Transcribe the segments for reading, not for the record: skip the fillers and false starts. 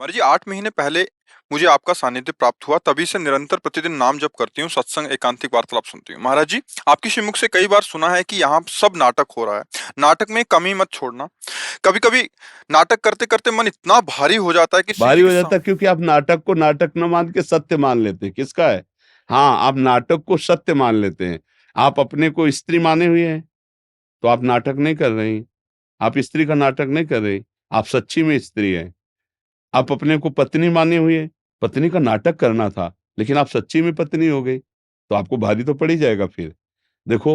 महाराज जी 8 महीने पहले मुझे आपका सानिध्य प्राप्त हुआ, तभी से निरंतर प्रतिदिन नाम जप करती हूँ, सत्संग एकांतिक वार्तालाप सुनती हूँ। महाराज जी, आपके श्रीमुख से कई बार सुना है कि यहाँ सब नाटक हो रहा है। नाटक में कमी मत छोड़ना। कभी-कभी नाटक करते-करते मन इतना भारी हो जाता है कि शिव भारी जी के हो जाता सामने। है क्योंकि आप नाटक को नाटक न मान के सत्य मान लेते हैं। किसका है? हाँ, आप नाटक को सत्य मान लेते हैं। आप अपने को स्त्री माने हुए हैं, तो आप नाटक नहीं कर रहे हैं। आप स्त्री का नाटक नहीं कर रहे, आप सच्ची में स्त्री हैं। आप अपने को पत्नी माने हुए हैं, पत्नी का नाटक करना था, लेकिन आप सच्ची में पत्नी हो गई, तो आपको भारी तो पड़ ही जाएगा फिर। देखो,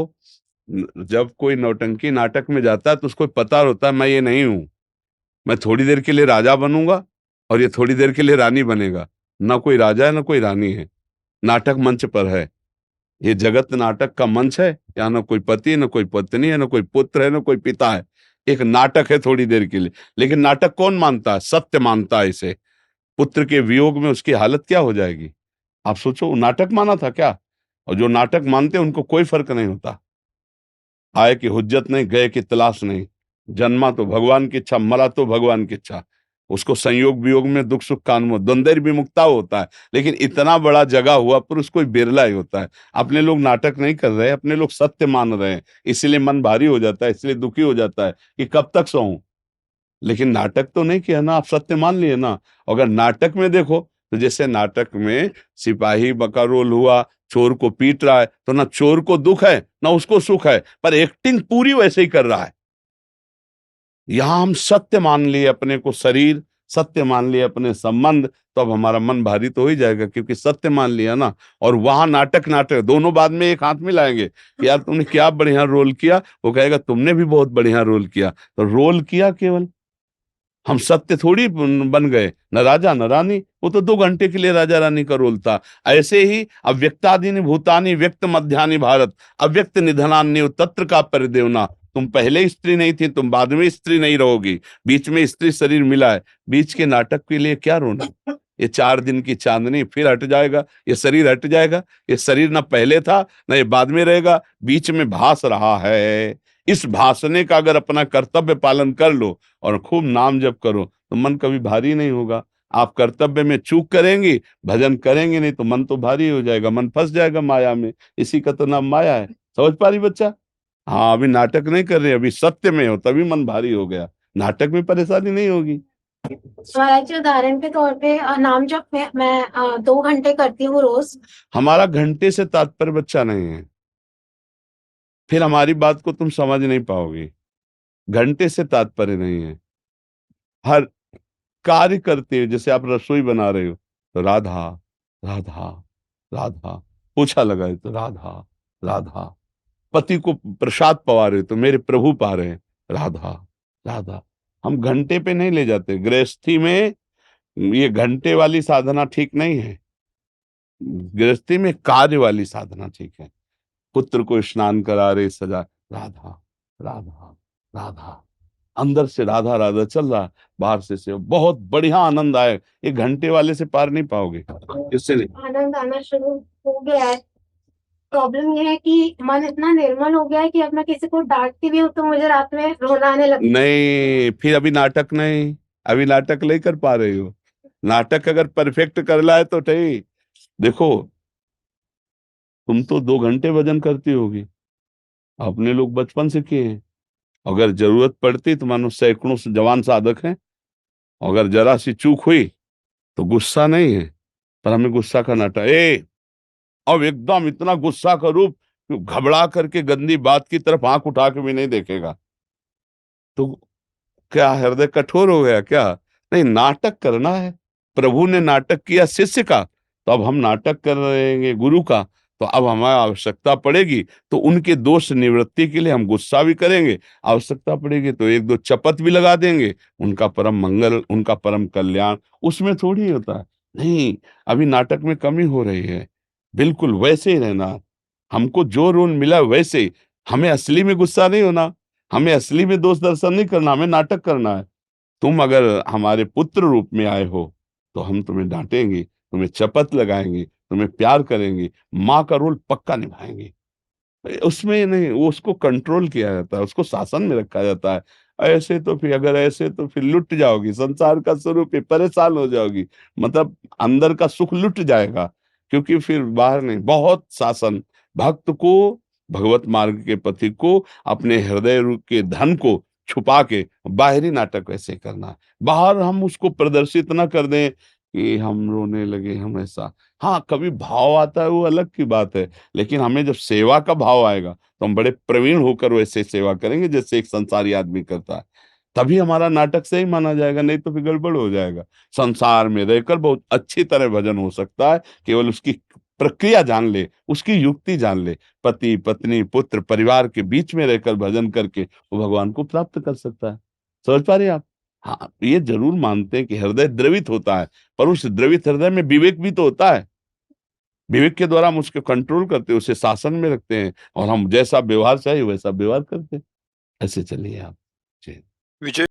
जब कोई नौटंकी नाटक में जाता है तो उसको पता होता है मैं ये नहीं हूँ। मैं थोड़ी देर के लिए राजा बनूंगा और ये थोड़ी देर के लिए रानी बनेगा। ना कोई राजा है ना कोई रानी है। नाटक मंच पर है। ये जगत नाटक का मंच है। यहाँ ना कोई पति, ना कोई पत्नी है, ना कोई पुत्र है, ना कोई पिता है। एक नाटक है थोड़ी देर के लिए। लेकिन नाटक कौन मानता है? सत्य मानता है इसे। पुत्र के वियोग में उसकी हालत क्या हो जाएगी? आप सोचो, वो नाटक माना था क्या? और जो नाटक मानते हैं उनको कोई फर्क नहीं होता। आए की हुज्जत नहीं, गए की तलाश नहीं। जन्मा तो भगवान की इच्छा, मरा तो भगवान की इच्छा। उसको संयोग वियोग में दुख सुख का अनुभव, द्वंद्व विमुक्ता होता है। लेकिन इतना बड़ा जगा हुआ पुरुष कोई बिरला ही होता है। अपने लोग नाटक नहीं कर रहे, अपने लोग सत्य मान रहे हैं। इसलिए मन भारी हो जाता है, इसलिए दुखी हो जाता है कि कब तक सहूं। लेकिन नाटक तो नहीं किया ना, आप सत्य मान लिए ना। अगर नाटक में देखो, तो जैसे नाटक में सिपाही का रोल हुआ, चोर को पीट रहा है, तो ना चोर को दुख है ना उसको सुख है, पर एक्टिंग पूरी वैसे ही कर रहा है। यहां हम सत्य मान लिए अपने को शरीर, सत्य मान लिए अपने संबंध, तो अब हमारा मन भारी तो हो ही जाएगा, क्योंकि सत्य मान लिया ना। और वहां नाटक नाटक दोनों बाद में एक हाथ मिलाएंगे कि यार तुमने क्या बढ़िया रोल किया, वो कहेगा तुमने भी बहुत बढ़िया रोल किया। तो रोल किया केवल, हम सत्य थोड़ी बन गए, न राजा न रानी। वो तो 2 घंटे के लिए राजा रानी का रोल था। ऐसे ही अव्यक्तादीनि भूतानि व्यक्त मध्यानि भारत, अव्यक्त निधनान्य तत्र का परिदेवना। तुम पहले स्त्री नहीं थी, तुम बाद में स्त्री नहीं रहोगी, बीच में स्त्री शरीर मिला है। बीच के नाटक के लिए क्या रोना? ये 4 दिन की चांदनी फिर हट जाएगा, ये शरीर हट जाएगा। ये शरीर ना पहले था ना ये बाद में रहेगा, बीच में भास रहा है। इस भासने का अगर अपना कर्तव्य पालन कर लो और खूब नाम जप करो, तो मन कभी भारी नहीं होगा। आप कर्तव्य में चूक करेंगी, भजन करेंगे नहीं, तो मन तो भारी हो जाएगा, मन फंस जाएगा माया में। इसी का तो नाम माया है। समझ पा रही बच्चा? हाँ, अभी नाटक नहीं कर रहे, अभी सत्य में हो, तभी मन भारी हो गया। नाटक में परेशानी नहीं होगी। महाराज जी, उदाहरण के तौर पे नाम जप में मैं 2 घंटे करती हूँ रोज। हमारा घंटे से तात्पर्य बच्चा नहीं है, फिर हमारी बात को तुम समझ नहीं पाओगे। घंटे से तात्पर्य नहीं है। हर कार्य करते हो, जैसे आप रसोई बना रहे हो तो राधा राधा राधा, पोछा लगाए तो राधा राधा, पति को प्रसाद पवा रहे हो तो मेरे प्रभु पा रहे हैं, राधा राधा। हम घंटे पे नहीं ले जाते गृहस्थी में। ये घंटे वाली साधना ठीक नहीं है। गृहस्थी में कार्य वाली साधना ठीक है। पुत्र को स्नान करा रहे, सजा, राधा राधा राधा, अंदर से राधा राधा चल रहा, बाहर से बहुत बढ़िया आनंद आए। ये घंटे वाले से पार नहीं पाओगे, इससे नहीं। आनंद आना शुरू हो गया है। प्रॉब्लम ये है कि मन इतना निर्मल हो गया है कि अब मैं किसी को डांटती भी हूँ तो मुझे रात में रोना आने लगता है। नहीं, फिर अभी नाटक नहीं, अभी नाटक नहीं कर पा रहे हो। नाटक अगर परफेक्ट कर लाए तो ठीक। देखो, तुम तो 2 घंटे भजन करती होगी, अपने लोग बचपन से किए हैं। अगर जरूरत पड़ती तो मानो सैकड़ों से जवान साधक हैं। अगर जरा सी चूक हुई तो गुस्सा नहीं है, पर हमें गुस्सा का नाटक अब एकदम इतना गुस्सा का रूप कि घबरा करके गंदी बात की तरफ आंख उठा के भी नहीं देखेगा। तो क्या हृदय कठोर हो गया क्या? नहीं, नाटक करना है। प्रभु ने नाटक किया शिष्य का, तो अब हम नाटक कर रहे हैं गुरु का। तो अब हमें आवश्यकता पड़ेगी तो उनके दोष निवृत्ति के लिए हम गुस्सा भी करेंगे, आवश्यकता पड़ेगी तो एक दो चपत भी लगा देंगे। उनका परम मंगल, उनका परम कल्याण उसमें थोड़ी होता है। नहीं, अभी नाटक में कमी हो रही है। बिल्कुल वैसे ही रहना, हमको जो रोल मिला वैसे ही। हमें असली में गुस्सा नहीं होना, हमें असली में दोष दर्शन नहीं करना, हमें नाटक करना है। तुम अगर हमारे पुत्र रूप में आए हो तो हम तुम्हें डांटेंगे, तुम्हें चपत लगाएंगे, तुम्हें प्यार करेंगे, माँ का रोल पक्का निभाएंगे। उसमें नहीं, वो उसको कंट्रोल किया जाता है, उसको शासन में रखा जाता है। ऐसे तो फिर अगर ऐसे तो फिर लुट जाओगी, संसार का स्वरूप है, परेशान हो जाओगी। मतलब अंदर का सुख लुट जाएगा, क्योंकि फिर बाहर नहीं। बहुत शासन भक्त को, भगवत मार्ग के पथिक को अपने हृदय रूप के धन को छुपा के बाहरी नाटक ऐसे करना है। बाहर हम उसको प्रदर्शित ना कर दें कि हम रोने लगे, हम ऐसा। हाँ, कभी भाव आता है वो अलग की बात है, लेकिन हमें जब सेवा का भाव आएगा तो हम बड़े प्रवीण होकर वैसे सेवा करेंगे जैसे एक संसारी आदमी करता है। तभी हमारा नाटक सही माना जाएगा, नहीं तो फिर गड़बड़ हो जाएगा। संसार में रहकर बहुत अच्छी तरह भजन हो सकता है, केवल उसकी प्रक्रिया जान ले, उसकी युक्ति जान ले। पति, पत्नी, पुत्र, परिवार के बीच में रहकर भजन करके वो भगवान को प्राप्त कर सकता है। समझ पा रहे हैं आप? हाँ, ये ज़रूर मानते हैं कि हृदय द्रवित होता है, पर उस द्रवित हृदय में विवेक भी तो होता है। विवेक के द्वारा हम उसको कंट्रोल करते हैं, उसे शासन में रखते हैं और हम जैसा व्यवहार चाहिए वैसा व्यवहार करते हैं। ऐसे चलिए आप। जी। विजय